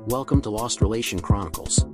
Welcome to Lost Relation Chronicles.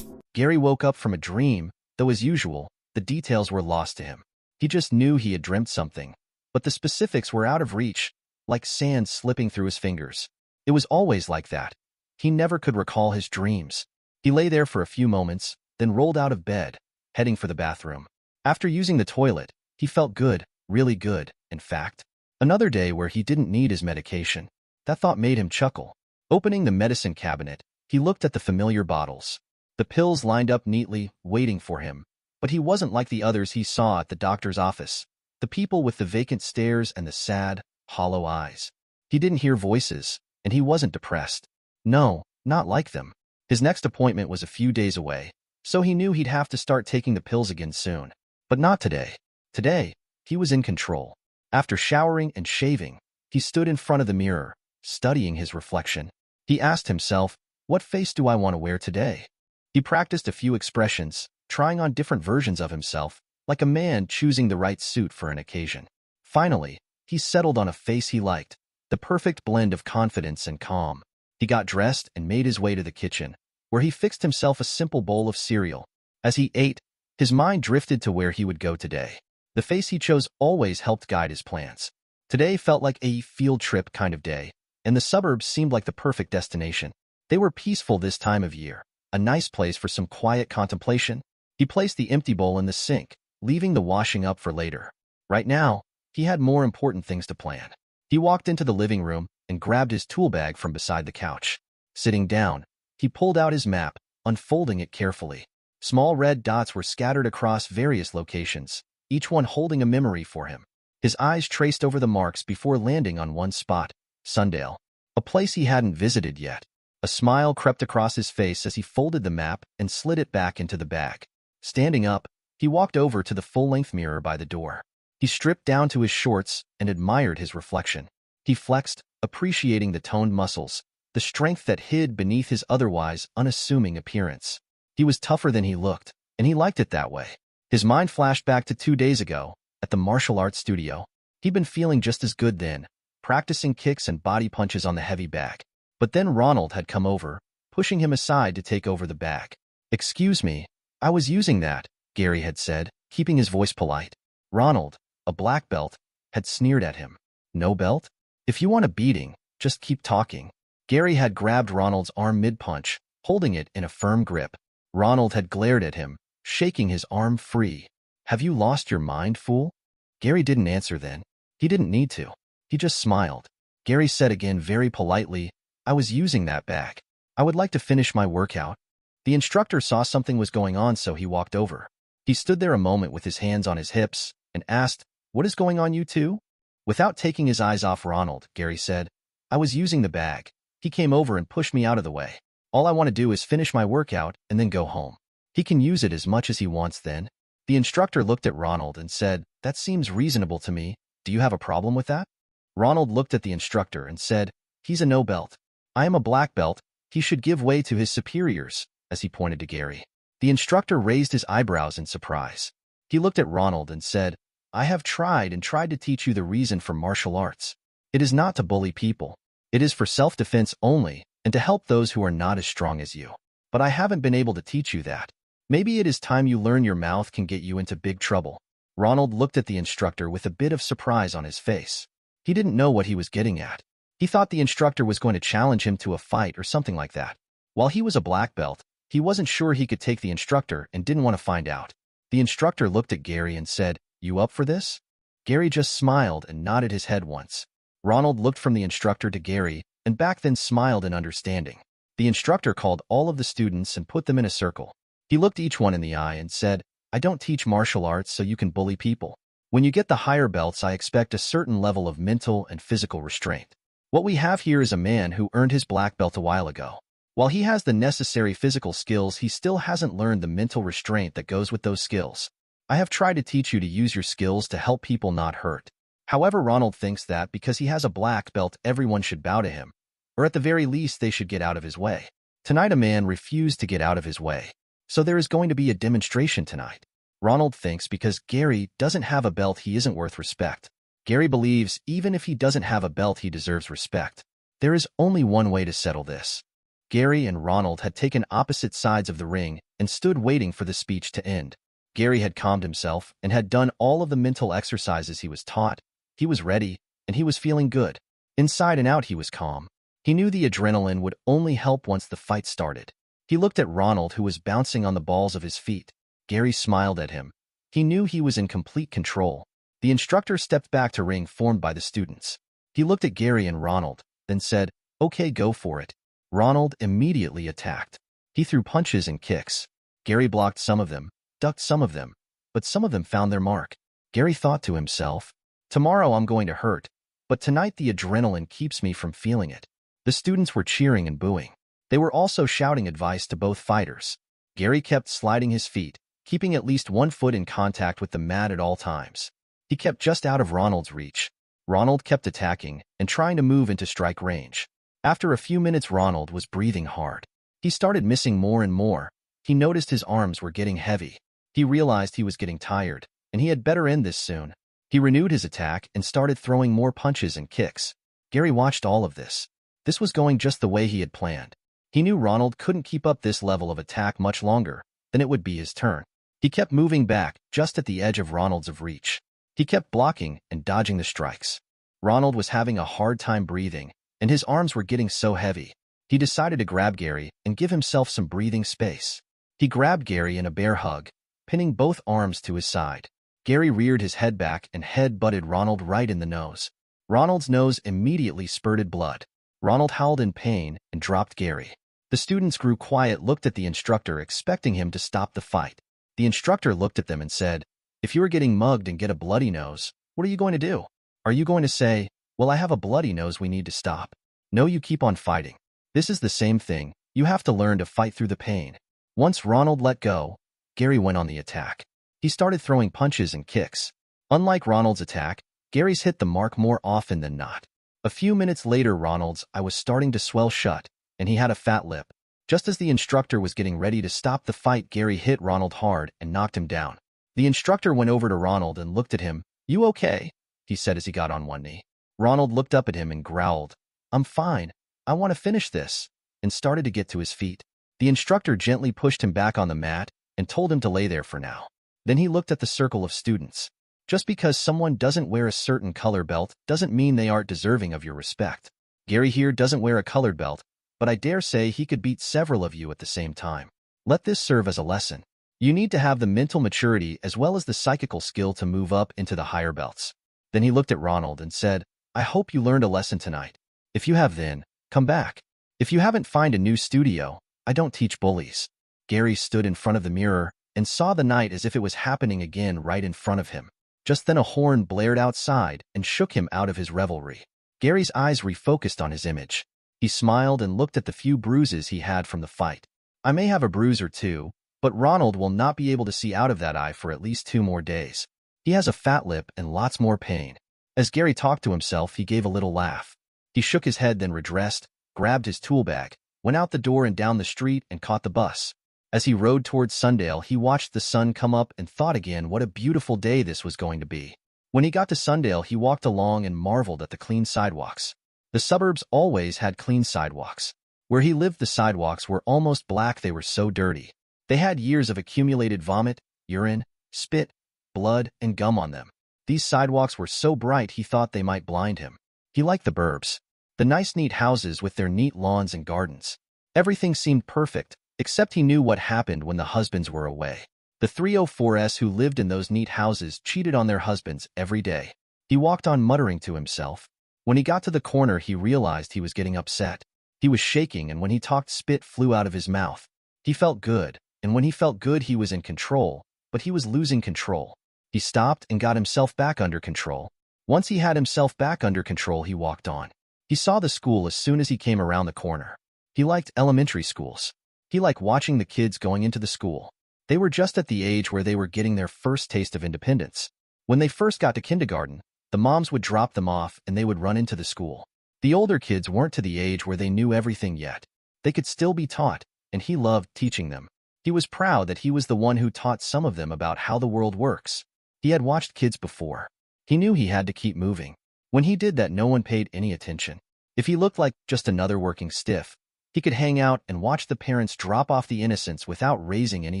Gary woke up from a dream, though as usual, the details were lost to him. He just knew he had dreamt something, but the specifics were out of reach, like sand slipping through his fingers. It was always like that. He never could recall his dreams. He lay there for a few moments, then rolled out of bed, heading for the bathroom. After using the toilet, he felt good, really good, in fact. Another day where he didn't need his medication. That thought made him chuckle. Opening the medicine cabinet, he looked at the familiar bottles. The pills lined up neatly, waiting for him. But he wasn't like the others he saw at the doctor's office. The people with the vacant stares and the sad, hollow eyes. He didn't hear voices, and he wasn't depressed. No, not like them. His next appointment was a few days away, so he knew he'd have to start taking the pills again soon. But not today. Today, he was in control. After showering and shaving, he stood in front of the mirror, studying his reflection. He asked himself, what face do I want to wear today? He practiced a few expressions, trying on different versions of himself, like a man choosing the right suit for an occasion. Finally, he settled on a face he liked, the perfect blend of confidence and calm. He got dressed and made his way to the kitchen, where he fixed himself a simple bowl of cereal. As he ate, his mind drifted to where he would go today. The face he chose always helped guide his plans. Today felt like a field trip kind of day, and the suburbs seemed like the perfect destination. They were peaceful this time of year, a nice place for some quiet contemplation. He placed the empty bowl in the sink, leaving the washing up for later. Right now, he had more important things to plan. He walked into the living room and grabbed his tool bag from beside the couch. Sitting down, he pulled out his map, unfolding it carefully. Small red dots were scattered across various locations, each one holding a memory for him. His eyes traced over the marks before landing on one spot, Sundale, a place he hadn't visited yet. A smile crept across his face as he folded the map and slid it back into the bag. Standing up, he walked over to the full-length mirror by the door. He stripped down to his shorts and admired his reflection. He flexed, appreciating the toned muscles, the strength that hid beneath his otherwise unassuming appearance. He was tougher than he looked, and he liked it that way. His mind flashed back to 2 days ago, at the martial arts studio. He'd been feeling just as good then, practicing kicks and body punches on the heavy bag. But then Ronald had come over, pushing him aside to take over the bag. "Excuse me, I was using that," Gary had said, keeping his voice polite. Ronald, a black belt, had sneered at him. "No belt? If you want a beating, just keep talking." Gary had grabbed Ronald's arm mid-punch, holding it in a firm grip. Ronald had glared at him, shaking his arm free. "Have you lost your mind, fool?" Gary didn't answer then. He didn't need to. He just smiled. Gary said again very politely, "I was using that bag. I would like to finish my workout." The instructor saw something was going on, so he walked over. He stood there a moment with his hands on his hips and asked, "What is going on, you two?" Without taking his eyes off Ronald, Gary said, "I was using the bag. He came over and pushed me out of the way. All I want to do is finish my workout and then go home. He can use it as much as he wants then." The instructor looked at Ronald and said, "That seems reasonable to me. Do you have a problem with that?" Ronald looked at the instructor and said, "He's a no belt. I am a black belt. He should give way to his superiors," as he pointed to Gary. The instructor raised his eyebrows in surprise. He looked at Ronald and said, "I have tried to teach you the reason for martial arts. It is not to bully people. It is for self-defense only and to help those who are not as strong as you. But I haven't been able to teach you that. Maybe it is time you learn your mouth can get you into big trouble." Ronald looked at the instructor with a bit of surprise on his face. He didn't know what he was getting at. He thought the instructor was going to challenge him to a fight or something like that. While he was a black belt, he wasn't sure he could take the instructor and didn't want to find out. The instructor looked at Gary and said, "You up for this?" Gary just smiled and nodded his head once. Ronald looked from the instructor to Gary and back, then smiled in understanding. The instructor called all of the students and put them in a circle. He looked each one in the eye and said, "I don't teach martial arts so you can bully people. When you get the higher belts, I expect a certain level of mental and physical restraint. What we have here is a man who earned his black belt a while ago. While he has the necessary physical skills, he still hasn't learned the mental restraint that goes with those skills. I have tried to teach you to use your skills to help people, not hurt." However, Ronald thinks that because he has a black belt, everyone should bow to him, or at the very least, they should get out of his way. Tonight, a man refused to get out of his way. So there is going to be a demonstration tonight. Ronald thinks because Gary doesn't have a belt, he isn't worth respect. Gary believes even if he doesn't have a belt, he deserves respect. There is only one way to settle this. Gary and Ronald had taken opposite sides of the ring and stood waiting for the speech to end. Gary had calmed himself and had done all of the mental exercises he was taught. He was ready, and he was feeling good. Inside and out he was calm. He knew the adrenaline would only help once the fight started. He looked at Ronald, who was bouncing on the balls of his feet. Gary smiled at him. He knew he was in complete control. The instructor stepped back to ring formed by the students. He looked at Gary and Ronald, then said, "Okay, go for it." Ronald immediately attacked. He threw punches and kicks. Gary blocked some of them, ducked some of them, but some of them found their mark. Gary thought to himself, "Tomorrow I'm going to hurt, but tonight the adrenaline keeps me from feeling it." The students were cheering and booing. They were also shouting advice to both fighters. Gary kept sliding his feet, keeping at least one foot in contact with the mat at all times. He kept just out of Ronald's reach. Ronald kept attacking and trying to move into strike range. After a few minutes, Ronald was breathing hard. He started missing more and more. He noticed his arms were getting heavy. He realized he was getting tired, and he had better end this soon. He renewed his attack and started throwing more punches and kicks. Gary watched all of this. This was going just the way he had planned. He knew Ronald couldn't keep up this level of attack much longer, then it would be his turn. He kept moving back, just at the edge of Ronald's reach. He kept blocking and dodging the strikes. Ronald was having a hard time breathing, and his arms were getting so heavy. He decided to grab Gary and give himself some breathing space. He grabbed Gary in a bear hug, pinning both arms to his side. Gary reared his head back and head-butted Ronald right in the nose. Ronald's nose immediately spurted blood. Ronald howled in pain and dropped Gary. The students grew quiet, looked at the instructor, expecting him to stop the fight. The instructor looked at them and said, "If you are getting mugged and get a bloody nose, what are you going to do? Are you going to say, 'Well, I have a bloody nose, we need to stop'? No, you keep on fighting. This is the same thing. You have to learn to fight through the pain." Once Ronald let go, Gary went on the attack. He started throwing punches and kicks. Unlike Ronald's attack, Gary's hit the mark more often than not. A few minutes later, Ronald's eye was starting to swell shut, and he had a fat lip. Just as the instructor was getting ready to stop the fight, Gary hit Ronald hard and knocked him down. The instructor went over to Ronald and looked at him. "You okay?" he said as he got on one knee. Ronald looked up at him and growled, "I'm fine. I want to finish this," and started to get to his feet. The instructor gently pushed him back on the mat and told him to lay there for now. Then he looked at the circle of students. Just because someone doesn't wear a certain color belt doesn't mean they aren't deserving of your respect. Gary here doesn't wear a colored belt, but I dare say he could beat several of you at the same time. Let this serve as a lesson. You need to have the mental maturity as well as the psychical skill to move up into the higher belts. Then he looked at Ronald and said, "I hope you learned a lesson tonight. If you have, then come back. If you haven't, find a new studio. I don't teach bullies." Gary stood in front of the mirror and saw the night as if it was happening again right in front of him. Just then a horn blared outside and shook him out of his revelry. Gary's eyes refocused on his image. He smiled and looked at the few bruises he had from the fight. "I may have a bruise or two, but Ronald will not be able to see out of that eye for at least 2 more days. He has a fat lip and lots more pain." As Gary talked to himself, he gave a little laugh. He shook his head, then redressed, grabbed his tool bag, went out the door and down the street and caught the bus. As he rode towards Sundale, he watched the sun come up and thought again what a beautiful day this was going to be. When he got to Sundale, he walked along and marveled at the clean sidewalks. The suburbs always had clean sidewalks. Where he lived, the sidewalks were almost black, they were so dirty. They had years of accumulated vomit, urine, spit, blood, and gum on them. These sidewalks were so bright he thought they might blind him. He liked the burbs. The nice neat houses with their neat lawns and gardens. Everything seemed perfect, except he knew what happened when the husbands were away. The 304s who lived in those neat houses cheated on their husbands every day. He walked on muttering to himself. When he got to the corner, he realized he was getting upset. He was shaking, and when he talked, spit flew out of his mouth. He felt good, and when he felt good, he was in control, but he was losing control. He stopped and got himself back under control. Once he had himself back under control, he walked on. He saw the school as soon as he came around the corner. He liked elementary schools. He liked watching the kids going into the school. They were just at the age where they were getting their first taste of independence. When they first got to kindergarten, the moms would drop them off and they would run into the school. The older kids weren't to the age where they knew everything yet. They could still be taught, and he loved teaching them. He was proud that he was the one who taught some of them about how the world works. He had watched kids before. He knew he had to keep moving. When he did that, no one paid any attention. If he looked like just another working stiff, He could hang out and watch the parents drop off the innocents without raising any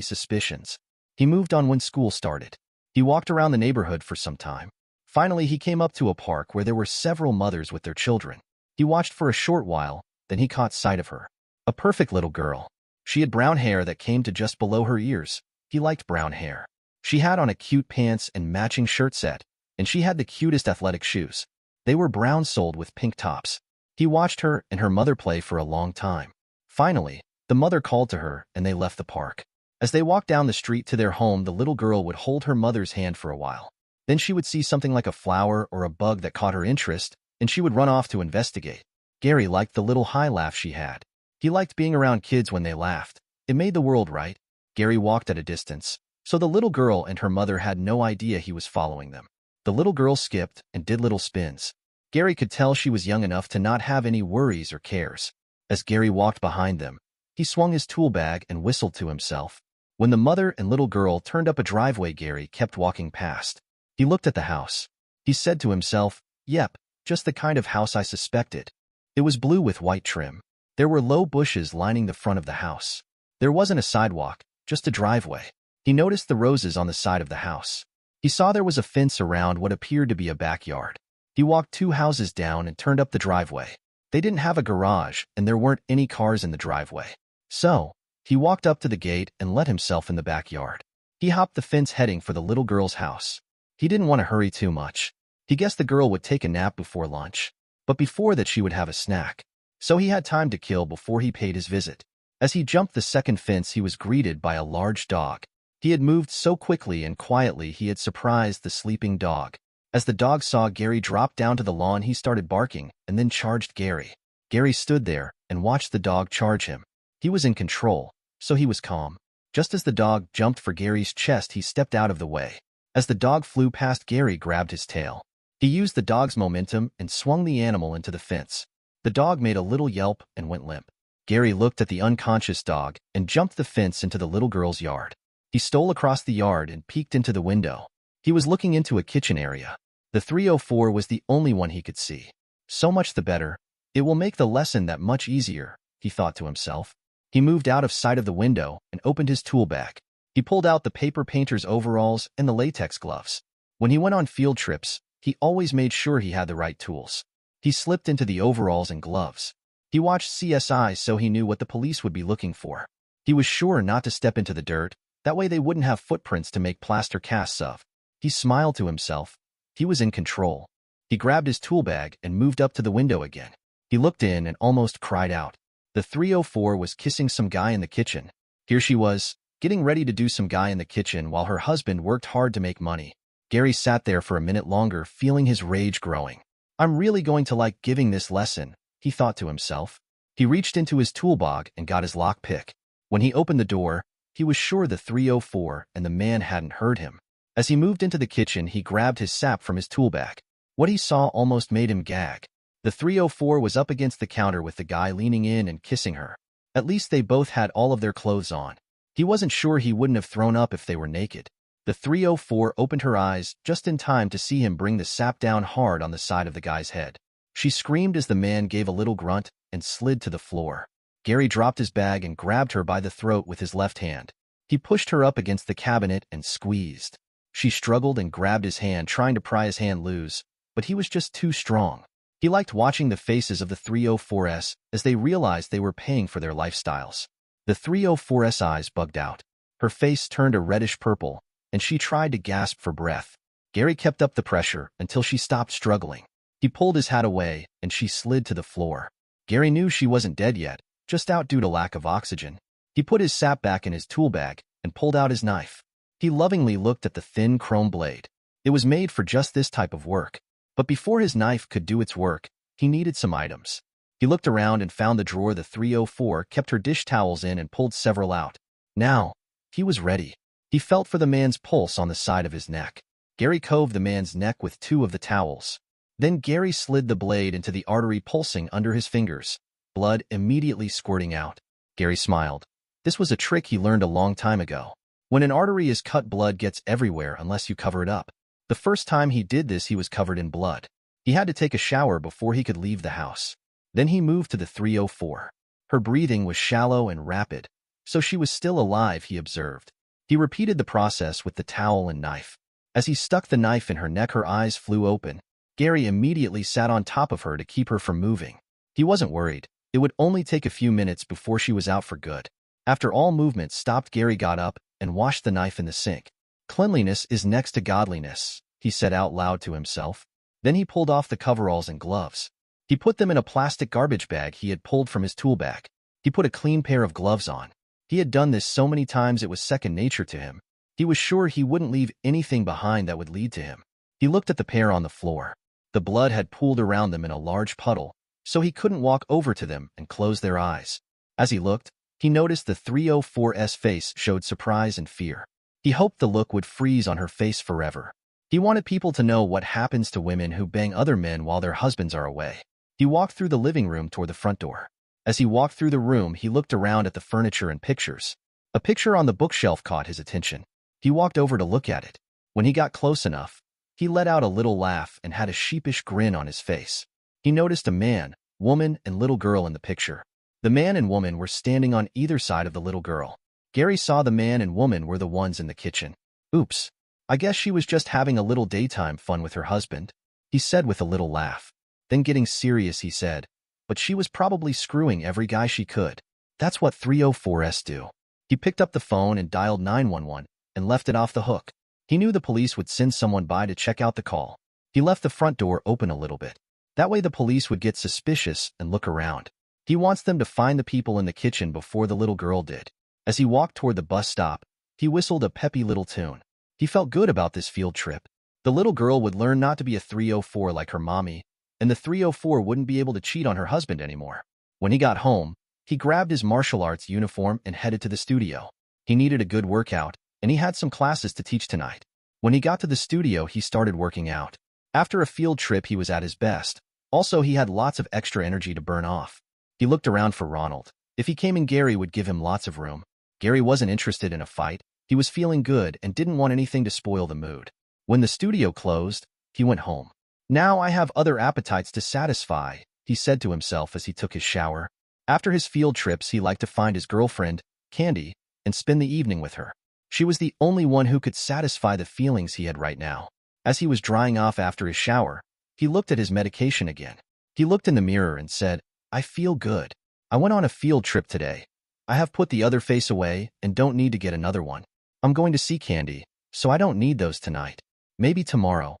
suspicions. He moved on when school started. He walked around the neighborhood for some time. Finally, he came up to a park where there were several mothers with their children. He watched for a short while, then he caught sight of her. A perfect little girl. She had brown hair that came to just below her ears. He liked brown hair. She had on a cute pants and matching shirt set, and she had the cutest athletic shoes. They were brown-soled with pink tops. He watched her and her mother play for a long time. Finally, the mother called to her and they left the park. As they walked down the street to their home, the little girl would hold her mother's hand for a while. Then she would see something like a flower or a bug that caught her interest, and she would run off to investigate. Gary liked the little high laugh she had. He liked being around kids when they laughed. It made the world right. Gary walked at a distance, so the little girl and her mother had no idea he was following them. The little girl skipped and did little spins. Gary could tell she was young enough to not have any worries or cares. As Gary walked behind them, he swung his tool bag and whistled to himself. When the mother and little girl turned up a driveway, Gary kept walking past. He looked at the house. He said to himself, "Yep, just the kind of house I suspected." It was blue with white trim. There were low bushes lining the front of the house. There wasn't a sidewalk, just a driveway. He noticed the roses on the side of the house. He saw there was a fence around what appeared to be a backyard. He walked 2 houses down and turned up the driveway. They didn't have a garage, and there weren't any cars in the driveway. So, he walked up to the gate and let himself in the backyard. He hopped the fence heading for the little girl's house. He didn't want to hurry too much. He guessed the girl would take a nap before lunch, but before that she would have a snack. So he had time to kill before he paid his visit. As he jumped the second fence, he was greeted by a large dog. He had moved so quickly and quietly he had surprised the sleeping dog. As the dog saw Gary drop down to the lawn, he started barking and then charged Gary. Gary stood there and watched the dog charge him. He was in control, so he was calm. Just as the dog jumped for Gary's chest, he stepped out of the way. As the dog flew past, Gary grabbed his tail. He used the dog's momentum and swung the animal into the fence. The dog made a little yelp and went limp. Gary looked at the unconscious dog and jumped the fence into the little girl's yard. He stole across the yard and peeked into the window. He was looking into a kitchen area. The 304 was the only one he could see. So much the better. It will make the lesson that much easier, he thought to himself. He moved out of sight of the window and opened his tool bag. He pulled out the paper painter's overalls and the latex gloves. When he went on field trips, he always made sure he had the right tools. He slipped into the overalls and gloves. He watched CSI so he knew what the police would be looking for. He was sure not to step into the dirt, that way they wouldn't have footprints to make plaster casts of. He smiled to himself. He was in control. He grabbed his tool bag and moved up to the window again. He looked in and almost cried out. The 304 was kissing some guy in the kitchen. Here she was, getting ready to do some guy in the kitchen while her husband worked hard to make money. Gary sat there for a minute longer, feeling his rage growing. I'm really going to like giving this lesson, he thought to himself. He reached into his tool bag and got his lockpick. When he opened the door, he was sure the 304 and the man hadn't heard him. As he moved into the kitchen, he grabbed his sap from his tool bag. What he saw almost made him gag. The 304 was up against the counter with the guy leaning in and kissing her. At least they both had all of their clothes on. He wasn't sure he wouldn't have thrown up if they were naked. The 304 opened her eyes just in time to see him bring the sap down hard on the side of the guy's head. She screamed as the man gave a little grunt and slid to the floor. Gary dropped his bag and grabbed her by the throat with his left hand. He pushed her up against the cabinet and squeezed. She struggled and grabbed his hand, trying to pry his hand loose, but he was just too strong. He liked watching the faces of the 304s as they realized they were paying for their lifestyles. The 304's eyes bugged out. Her face turned a reddish purple, and she tried to gasp for breath. Gary kept up the pressure until she stopped struggling. He pulled his hat away, and she slid to the floor. Gary knew she wasn't dead yet, just out due to lack of oxygen. He put his sap back in his tool bag and pulled out his knife. He lovingly looked at the thin chrome blade. It was made for just this type of work. But before his knife could do its work, he needed some items. He looked around and found the drawer the 304 kept her dish towels in and pulled several out. Now, he was ready. He felt for the man's pulse on the side of his neck. Gary coved the man's neck with 2 of the towels. Then Gary slid the blade into the artery pulsing under his fingers, blood immediately squirting out. Gary smiled. This was a trick he learned a long time ago. When an artery is cut, blood gets everywhere unless you cover it up. The first time he did this, he was covered in blood. He had to take a shower before he could leave the house. Then he moved to the 304. Her breathing was shallow and rapid, so she was still alive, he observed. He repeated the process with the towel and knife. As he stuck the knife in her neck, her eyes flew open. Gary immediately sat on top of her to keep her from moving. He wasn't worried. It would only take a few minutes before she was out for good. After all movement stopped, Gary got up and washed the knife in the sink. "Cleanliness is next to godliness," he said out loud to himself. Then he pulled off the coveralls and gloves. He put them in a plastic garbage bag he had pulled from his tool bag. He put a clean pair of gloves on. He had done this so many times it was second nature to him. He was sure he wouldn't leave anything behind that would lead to him. He looked at the pair on the floor. The blood had pooled around them in a large puddle, so he couldn't walk over to them and close their eyes. As he looked, he noticed the 304's face showed surprise and fear. He hoped the look would freeze on her face forever. He wanted people to know what happens to women who bang other men while their husbands are away. He walked through the living room toward the front door. As he walked through the room, he looked around at the furniture and pictures. A picture on the bookshelf caught his attention. He walked over to look at it. When he got close enough, he let out a little laugh and had a sheepish grin on his face. He noticed a man, woman, and little girl in the picture. The man and woman were standing on either side of the little girl. Gary saw the man and woman were the ones in the kitchen. "Oops. I guess she was just having a little daytime fun with her husband," he said with a little laugh. Then getting serious, he said, "But she was probably screwing every guy she could. That's what 304's do." He picked up the phone and dialed 911 and left it off the hook. He knew the police would send someone by to check out the call. He left the front door open a little bit. That way the police would get suspicious and look around. He wants them to find the people in the kitchen before the little girl did. As he walked toward the bus stop, he whistled a peppy little tune. He felt good about this field trip. The little girl would learn not to be a 304 like her mommy, and the 304 wouldn't be able to cheat on her husband anymore. When he got home, he grabbed his martial arts uniform and headed to the studio. He needed a good workout, and he had some classes to teach tonight. When he got to the studio, he started working out. After a field trip, he was at his best. Also, he had lots of extra energy to burn off. He looked around for Ronald. If he came in, Gary would give him lots of room. Gary wasn't interested in a fight. He was feeling good and didn't want anything to spoil the mood. When the studio closed, he went home. "Now I have other appetites to satisfy," he said to himself as he took his shower. After his field trips, he liked to find his girlfriend, Candy, and spend the evening with her. She was the only one who could satisfy the feelings he had right now. As he was drying off after his shower, he looked at his medication again. He looked in the mirror and said, "I feel good. I went on a field trip today. I have put the other face away and don't need to get another one. I'm going to see Candy, so I don't need those tonight. Maybe tomorrow."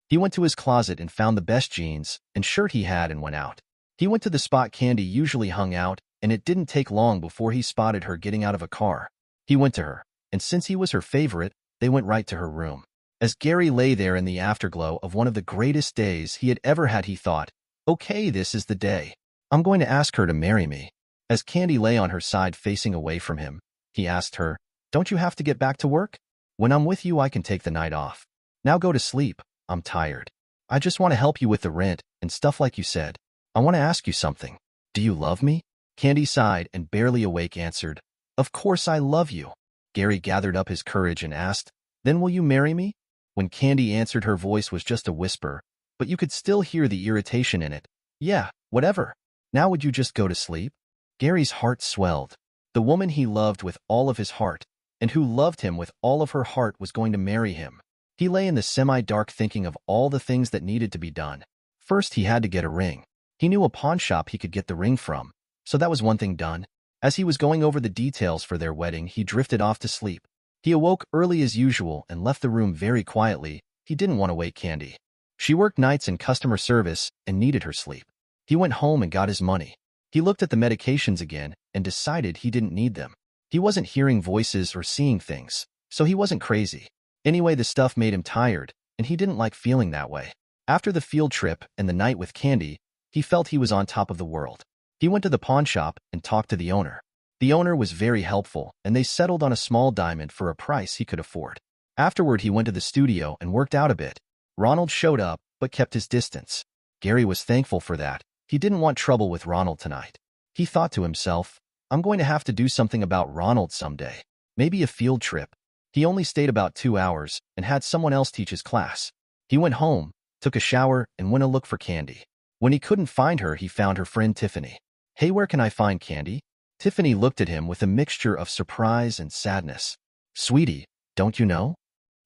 He went to his closet and found the best jeans and shirt he had and went out. He went to the spot Candy usually hung out, and it didn't take long before he spotted her getting out of a car. He went to her, and since he was her favorite, they went right to her room. As Gary lay there in the afterglow of one of the greatest days he had ever had, he thought, "Okay, this is the day. I'm going to ask her to marry me." As Candy lay on her side facing away from him, he asked her, "Don't you have to get back to work? When I'm with you, I can take the night off. Now go to sleep. I'm tired. I just want to help you with the rent and stuff like you said. I want to ask you something. Do you love me?" Candy sighed and, barely awake, answered, "Of course I love you." Gary gathered up his courage and asked, "Then will you marry me?" When Candy answered, her voice was just a whisper, but you could still hear the irritation in it. "Yeah, whatever. Now would you just go to sleep?" Gary's heart swelled. The woman he loved with all of his heart, and who loved him with all of her heart, was going to marry him. He lay in the semi-dark thinking of all the things that needed to be done. First, he had to get a ring. He knew a pawn shop he could get the ring from, so that was one thing done. As he was going over the details for their wedding, he drifted off to sleep. He awoke early as usual and left the room very quietly. He didn't want to wake Candy. She worked nights in customer service and needed her sleep. He went home and got his money. He looked at the medications again and decided he didn't need them. He wasn't hearing voices or seeing things, so he wasn't crazy. Anyway, the stuff made him tired, and he didn't like feeling that way. After the field trip and the night with Candy, he felt he was on top of the world. He went to the pawn shop and talked to the owner. The owner was very helpful, and they settled on a small diamond for a price he could afford. Afterward, he went to the studio and worked out a bit. Ronald showed up, but kept his distance. Gary was thankful for that. He didn't want trouble with Ronald tonight. He thought to himself, "I'm going to have to do something about Ronald someday. Maybe a field trip." He only stayed about 2 hours and had someone else teach his class. He went home, took a shower, and went to look for Candy. When he couldn't find her, he found her friend Tiffany. "Hey, where can I find candy?" Tiffany looked at him with a mixture of surprise and sadness. "Sweetie, don't you know?"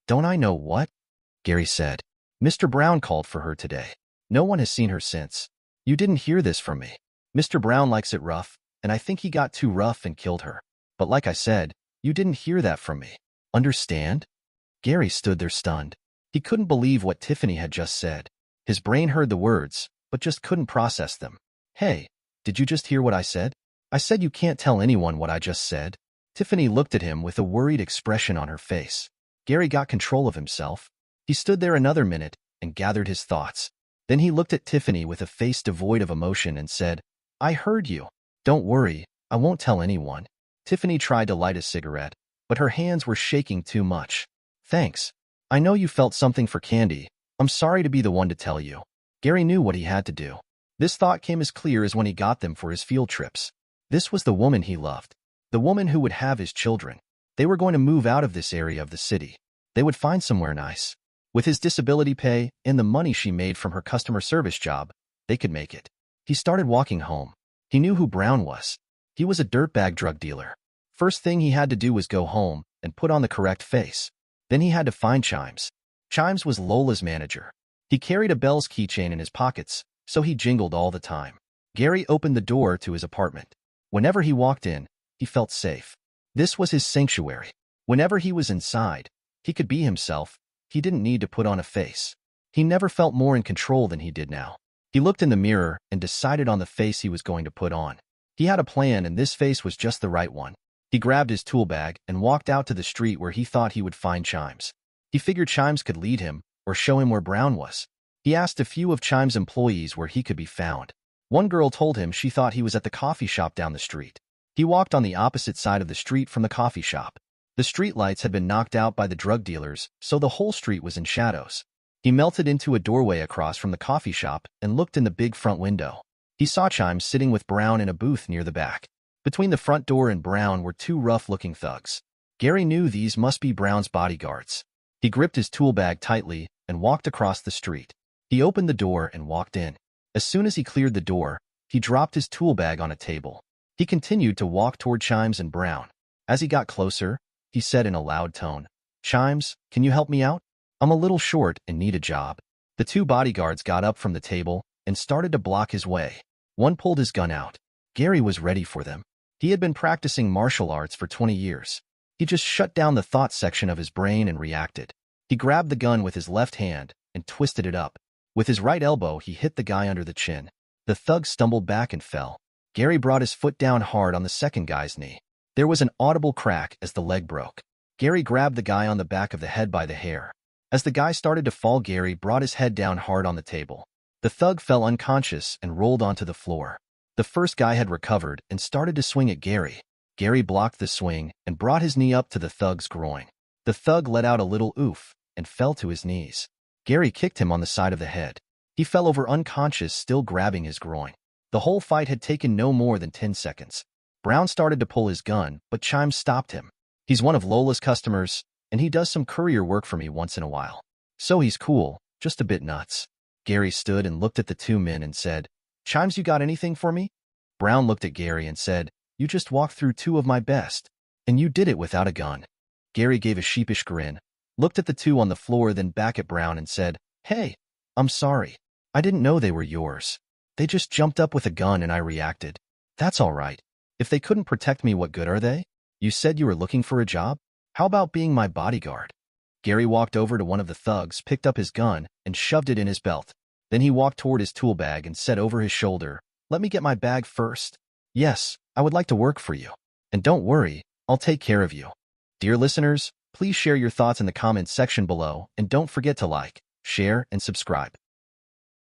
"Don't I know what?" Gary said. "Mr. Brown called for her today. No one has seen her since. You didn't hear this from me. Mr. Brown likes it rough, and I think he got too rough and killed her. But like I said, you didn't hear that from me. Understand?" Gary stood there stunned. He couldn't believe what Tiffany had just said. His brain heard the words, but just couldn't process them. "Hey, did you just hear what I said?" "I said you can't tell anyone what I just said." Tiffany looked at him with a worried expression on her face. Gary got control of himself. He stood there another minute and gathered his thoughts. Then he looked at Tiffany with a face devoid of emotion and said, "I heard you. Don't worry, I won't tell anyone." Tiffany tried to light a cigarette, but her hands were shaking too much. "Thanks. I know you felt something for candy. I'm sorry to be the one to tell you." Gary knew what he had to do. This thought came as clear as when he got them for his field trips. This was the woman he loved. The woman who would have his children. They were going to move out of this area of the city. They would find somewhere nice. With his disability pay and the money she made from her customer service job, they could make it. He started walking home. He knew who Brown was. He was a dirtbag drug dealer. First thing he had to do was go home and put on the correct face. Then he had to find Chimes. Chimes was Lola's manager. He carried a Bell's keychain in his pockets, so he jingled all the time. Gary opened the door to his apartment. Whenever he walked in, he felt safe. This was his sanctuary. Whenever he was inside, he could be himself. He didn't need to put on a face. He never felt more in control than he did now. He looked in the mirror and decided on the face he was going to put on. He had a plan, and this face was just the right one. He grabbed his tool bag and walked out to the street where he thought he would find Chimes. He figured Chimes could lead him or show him where Brown was. He asked a few of Chimes' employees where he could be found. One girl told him she thought he was at the coffee shop down the street. He walked on the opposite side of the street from the coffee shop. The street lights had been knocked out by the drug dealers, so the whole street was in shadows. He melted into a doorway across from the coffee shop and looked in the big front window. He saw Chimes sitting with Brown in a booth near the back. Between the front door and Brown were two rough-looking thugs. Gary knew these must be Brown's bodyguards. He gripped his tool bag tightly and walked across the street. He opened the door and walked in. As soon as he cleared the door, he dropped his tool bag on a table. He continued to walk toward Chimes and Brown. As he got closer, he said in a loud tone, "Chimes, can you help me out? I'm a little short and need a job." The two bodyguards got up from the table and started to block his way. One pulled his gun out. Gary was ready for them. He had been practicing martial arts for 20 years. He just shut down the thought section of his brain and reacted. He grabbed the gun with his left hand and twisted it up. With his right elbow, he hit the guy under the chin. The thug stumbled back and fell. Gary brought his foot down hard on the second guy's knee. There was an audible crack as the leg broke. Gary grabbed the guy on the back of the head by the hair. As the guy started to fall, Gary brought his head down hard on the table. The thug fell unconscious and rolled onto the floor. The first guy had recovered and started to swing at Gary. Gary blocked the swing and brought his knee up to the thug's groin. The thug let out a little oof and fell to his knees. Gary kicked him on the side of the head. He fell over unconscious, still grabbing his groin. The whole fight had taken no more than 10 seconds. Brown started to pull his gun, but Chimes stopped him. "He's one of Lola's customers, and he does some courier work for me once in a while. So he's cool, just a bit nuts." Gary stood and looked at the two men and said, "Chimes, you got anything for me?" Brown looked at Gary and said, "You just walked through two of my best, and you did it without a gun." Gary gave a sheepish grin, looked at the two on the floor, then back at Brown and said, "Hey, I'm sorry. I didn't know they were yours. They just jumped up with a gun and I reacted. That's all right. If they couldn't protect me, what good are they? You said you were looking for a job? How about being my bodyguard?" Gary walked over to one of the thugs, picked up his gun, and shoved it in his belt. Then he walked toward his tool bag and said over his shoulder, "Let me get my bag first. Yes, I would like to work for you. And don't worry, I'll take care of you." Dear listeners, please share your thoughts in the comments section below, and don't forget to like, share, and subscribe.